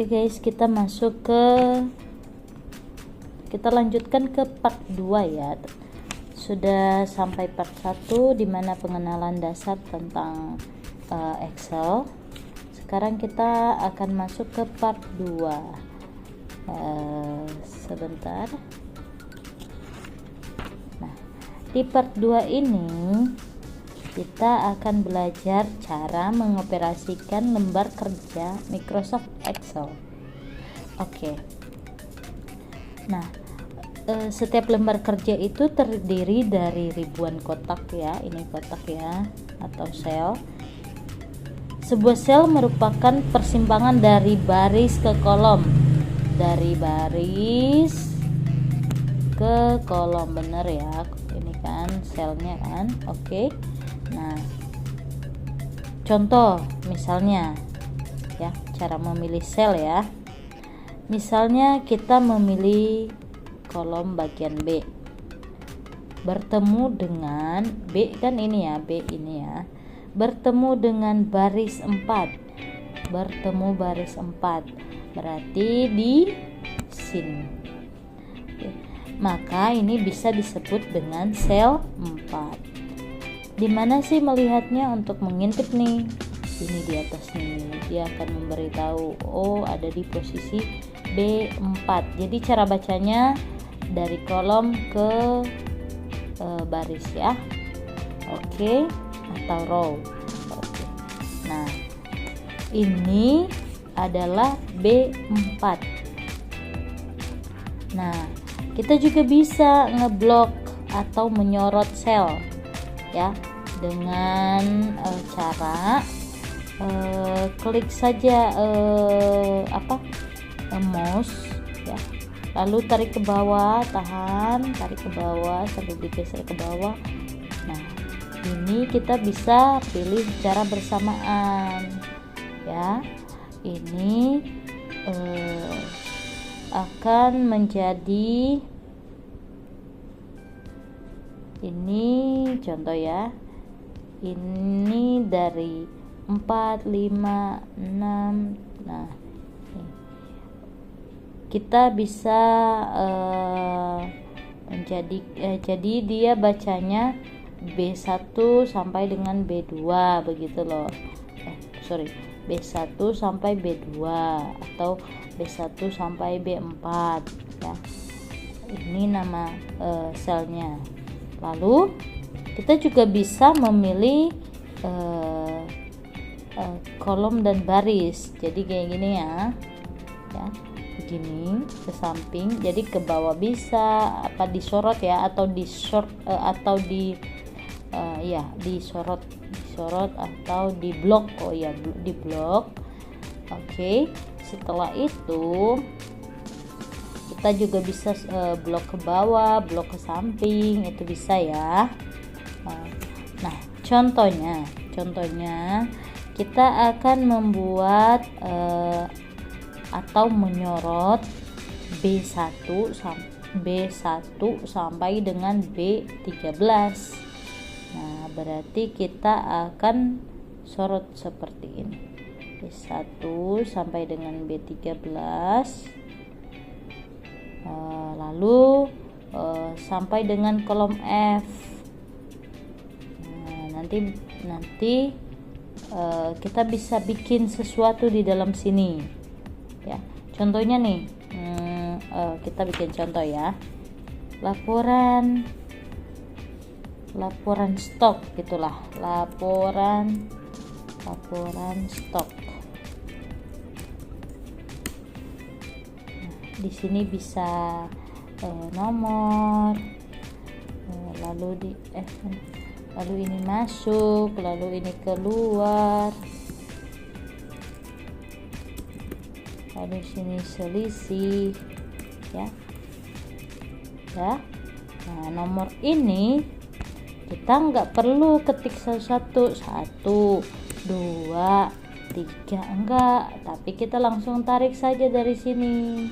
Oke guys, kita lanjutkan ke part 2 ya. Sudah sampai part 1 dimana pengenalan dasar tentang Excel. Sekarang kita akan masuk ke part 2. Sebentar. Nah, di part 2 ini kita akan belajar cara mengoperasikan lembar kerja Microsoft Excel. Oke. Nah, setiap lembar kerja itu terdiri dari ribuan kotak ya. Ini kotak ya, atau sel. Sebuah sel merupakan persimpangan dari baris ke kolom. Dari baris ke kolom, bener ya. Ini kan selnya kan. Oke. Nah, contoh misalnya ya, cara memilih sel ya. Misalnya kita memilih kolom bagian B. Bertemu dengan B kan ini ya, B ini ya. Bertemu dengan baris 4. Bertemu baris 4. Berarti di sini. Maka ini bisa disebut dengan sel 4. Dimana sih melihatnya untuk mengintip nih? Ini di atas nih, dia akan memberitahu ada di posisi B4. Jadi cara bacanya dari kolom ke baris ya. Oke, atau row. Oke. Nah, ini adalah B4. Nah, kita juga bisa ngeblok atau menyorot sel ya, dengan cara klik saja mouse ya, lalu tarik ke bawah, tarik ke bawah sampai digeser ke bawah. Nah, ini kita bisa pilih secara bersamaan ya. Ini akan menjadi, ini contoh ya, ini dari 4, 5, 6. Nah, kita bisa jadi dia bacanya B1 sampai dengan B2 begitu loh. B1 sampai B2 atau B1 sampai B4 ya. Ini nama selnya. Lalu kita juga bisa memilih kolom dan baris. Jadi kayak gini ya, begini ke samping. Jadi ke bawah bisa disorot ya, atau disorot atau diblok. Diblok. Oke. Setelah itu kita juga bisa blok ke bawah, blok ke samping, itu bisa ya. Nah, contohnya kita akan membuat atau menyorot B1 sampai dengan B13. Nah, berarti kita akan sorot seperti ini. B1 sampai dengan B13. Lalu sampai dengan kolom F. Nah, nanti kita bisa bikin sesuatu di dalam sini ya. Contohnya nih, kita bikin contoh ya, laporan stok gitulah, laporan stok. Di sini bisa nomor, lalu ini masuk, lalu ini keluar, lalu sini selisih ya. Nah, nomor ini kita nggak perlu ketik satu, 2, 3, enggak, tapi kita langsung tarik saja dari sini.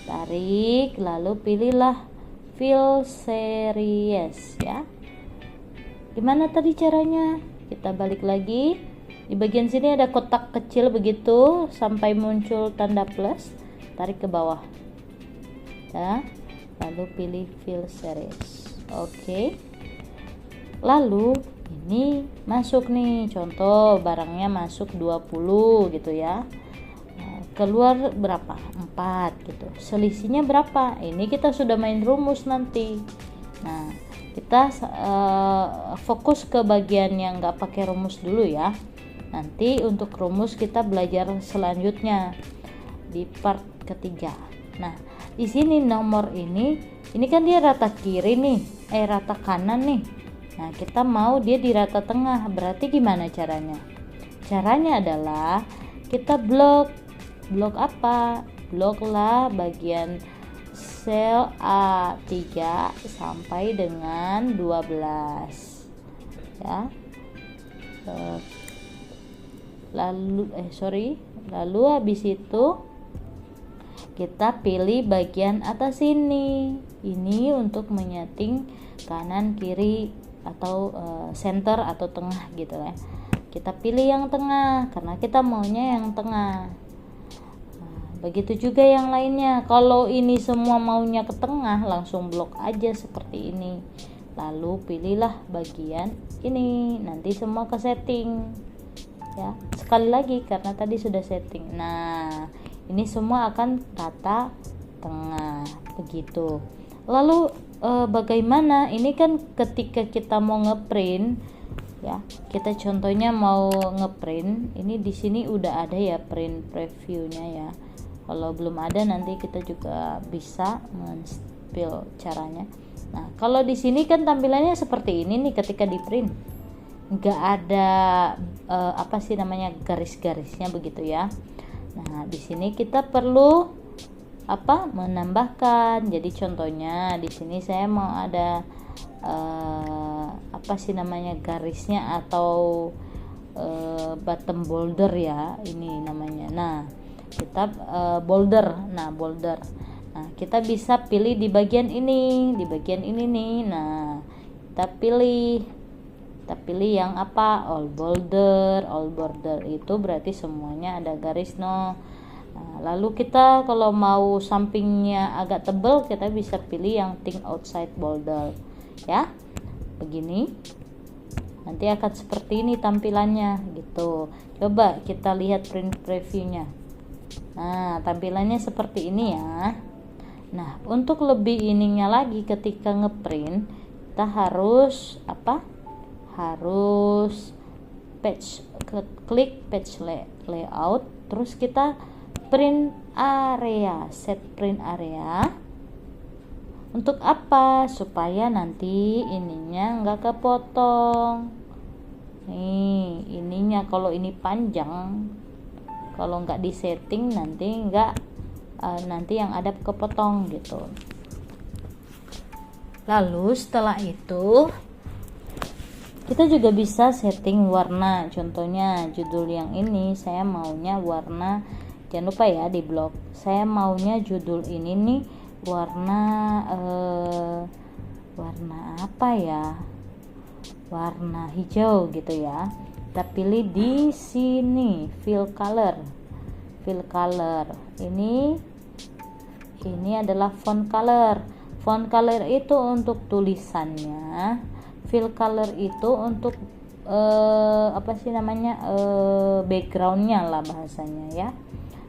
Tarik, lalu pilihlah fill series ya. Gimana tadi caranya? Kita balik lagi. Di bagian sini ada kotak kecil begitu sampai muncul tanda plus, tarik ke bawah ya, lalu pilih fill series. Oke. Lalu ini masuk nih, contoh barangnya masuk 20 gitu ya. Keluar berapa? 4 gitu. Selisihnya berapa? Ini kita sudah main rumus nanti. Nah, kita fokus ke bagian yang nggak pakai rumus dulu ya. Nanti untuk rumus kita belajar selanjutnya di part ketiga. Nah, di sini nomor ini kan dia rata kiri nih, rata kanan nih. Nah, kita mau dia di rata tengah. Berarti gimana caranya? Caranya adalah kita blok apa? Bloklah bagian sel A3 sampai dengan 12 ya. Lalu habis itu kita pilih bagian atas ini untuk menyeting kanan kiri atau center atau tengah gitu ya. Kita pilih yang tengah karena kita maunya yang tengah. Begitu juga yang lainnya. Kalau ini semua maunya ke tengah, langsung blok aja seperti ini. Lalu pilihlah bagian ini, nanti semua ke setting ya. Sekali lagi karena tadi sudah setting. Nah, ini semua akan rata tengah begitu. Lalu bagaimana? Ini kan ketika kita mau ngeprint ya, kita contohnya mau ngeprint, ini di sini udah ada ya print previewnya ya. Kalau belum ada nanti kita juga bisa men-spill caranya. Nah, kalau di sini kan tampilannya seperti ini nih ketika di print. Nggak ada garis-garisnya begitu ya. Nah, di sini kita perlu menambahkan. Jadi contohnya di sini saya mau ada garisnya atau bottom border ya, ini namanya. Nah, kita border. Nah, kita bisa pilih di bagian ini nih. Nah, kita pilih yang apa? All border itu berarti semuanya ada garis no. Nah, lalu kita kalau mau sampingnya agak tebal, kita bisa pilih yang think outside border ya. Begini. Nanti akan seperti ini tampilannya gitu. Coba kita lihat print previewnya. Nah, tampilannya seperti ini ya. Nah, untuk lebih ininya lagi ketika ngeprint, kita harus klik page layout, terus kita set print area. Untuk apa? Supaya nanti ininya enggak kepotong. Nih, ininya kalau ini panjang, kalau nggak disetting nanti yang ada kepotong gitu. Lalu setelah itu kita juga bisa setting warna. Contohnya judul yang ini saya maunya warna, jangan lupa ya di blok, saya maunya judul ini nih warna apa ya, warna hijau gitu ya. Kita pilih di sini fill color. Ini adalah font color itu untuk tulisannya, fill color itu untuk backgroundnya lah bahasanya ya.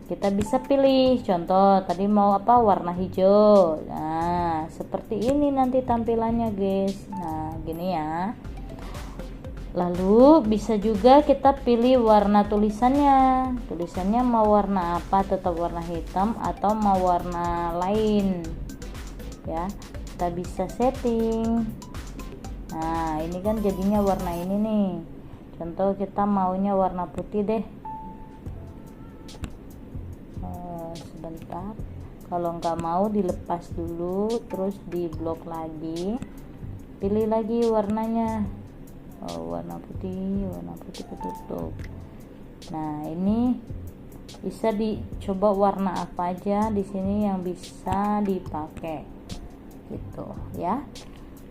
Kita bisa pilih, contoh tadi mau warna hijau. Nah, seperti ini nanti tampilannya guys. Nah, gini ya. Lalu bisa juga kita pilih warna tulisannya mau warna apa, tetap warna hitam atau mau warna lain ya. Kita bisa setting. Nah, ini kan jadinya warna ini nih. Contoh kita maunya warna putih deh. Sebentar, kalau nggak mau dilepas dulu, terus di blok lagi, pilih lagi warnanya. Warna putih ketutup. Nah, ini bisa dicoba warna apa aja di sini yang bisa dipakai gitu ya.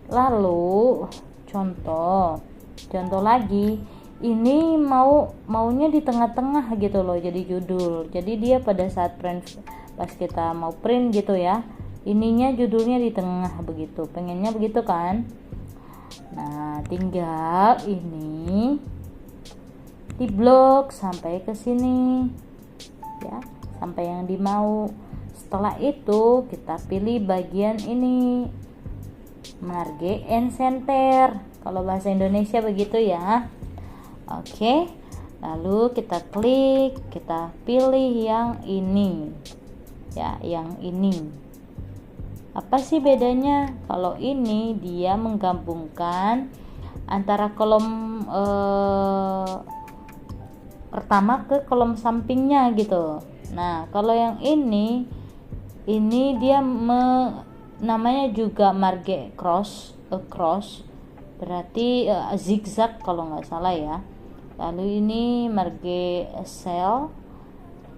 Lalu contoh lagi, ini maunya di tengah-tengah gitu loh jadi judul. Jadi dia pada saat print, pas kita mau print gitu ya, ininya judulnya di tengah begitu, pengennya begitu kan. Nah tinggal ini diblok sampai ke sini ya, sampai yang dimau. Setelah itu kita pilih bagian ini, marge and center, kalau bahasa Indonesia begitu ya. Oke, lalu kita klik, kita pilih yang ini ya, yang ini. Apa sih bedanya? Kalau ini dia menggabungkan antara kolom pertama ke kolom sampingnya gitu. Nah kalau yang ini dia namanya juga marge cross, berarti zigzag kalau nggak salah ya. Lalu ini marge cell,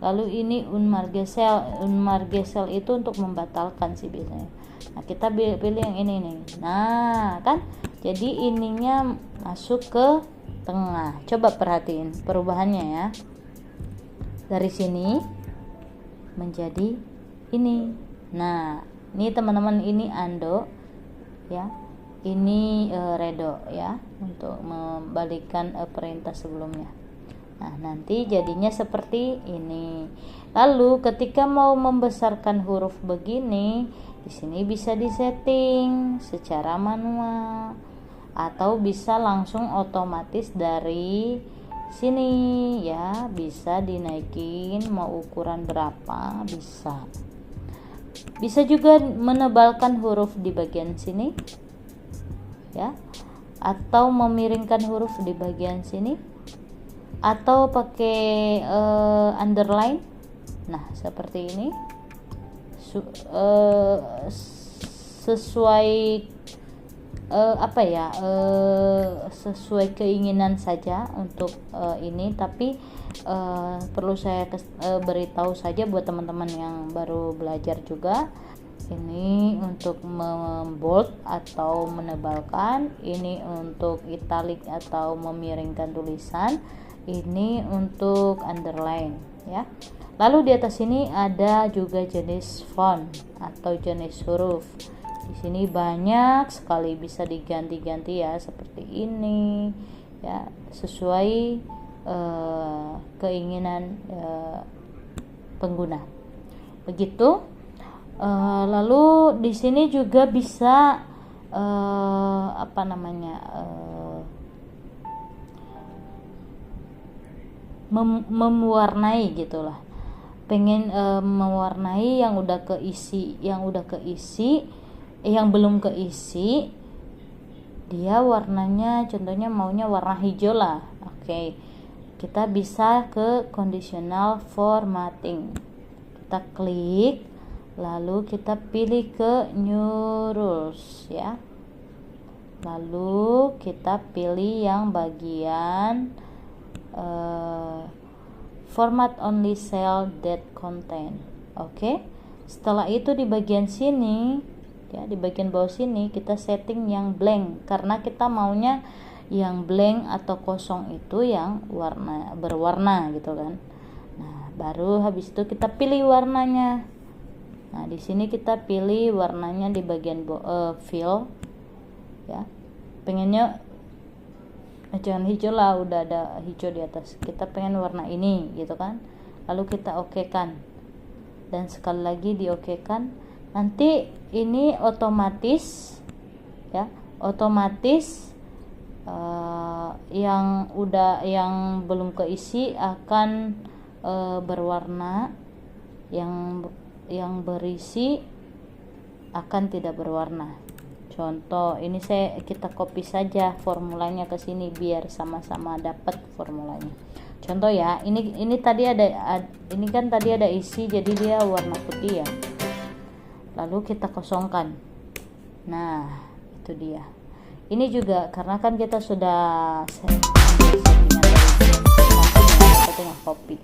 lalu ini unmarge cell itu untuk membatalkan sih biasanya. Nah kita pilih yang ini nih. Nah kan jadi ininya masuk ke tengah. Coba perhatiin perubahannya ya, dari sini menjadi ini. Nah ini teman-teman, ini ando ya, ini redo ya, untuk membalikkan perintah sebelumnya. Nah nanti jadinya seperti ini. Lalu ketika mau membesarkan huruf begini, di sini bisa disetting secara manual atau bisa langsung otomatis dari sini ya, bisa dinaikin mau ukuran berapa bisa juga menebalkan huruf di bagian sini ya, atau memiringkan huruf di bagian sini, atau pakai underline. Nah seperti ini sesuai sesuai keinginan saja untuk ini. Tapi perlu saya beritahu saja buat teman-teman yang baru belajar juga, ini untuk membold atau menebalkan, ini untuk italic atau memiringkan tulisan, ini untuk underline ya. Lalu di atas ini ada juga jenis font atau jenis huruf. Di sini banyak sekali, bisa diganti-ganti ya, seperti ini ya, sesuai keinginan pengguna. Begitu. Lalu di sini juga bisa mewarnai gitulah. Pengen mewarnai yang udah keisi, yang belum keisi, dia warnanya contohnya maunya warna hijau lah. Oke, kita bisa ke conditional formatting, kita klik, lalu kita pilih ke new rules ya, lalu kita pilih yang bagian format only cell that contain. Oke. Setelah itu di bagian sini ya, di bagian bawah sini kita setting yang blank, karena kita maunya yang blank atau kosong itu yang berwarna gitu kan. Nah baru habis itu kita pilih warnanya. Nah di sini kita pilih warnanya di bagian fill ya, pengennya jangan hijau lah, udah ada hijau di atas, kita pengen warna ini gitu kan. Lalu kita oke kan, dan sekali lagi di oke kan. Nanti ini otomatis ya, yang belum keisi akan berwarna, yang berisi akan tidak berwarna. Contoh ini kita copy saja formulanya ke sini biar sama-sama dapat formulanya. Contoh ya, ini tadi ini kan tadi ada isi, jadi dia warna putih ya. Lalu kita kosongkan. Nah, itu dia. Ini juga karena kan kita sudah settingan dari sini, kita tinggal copy.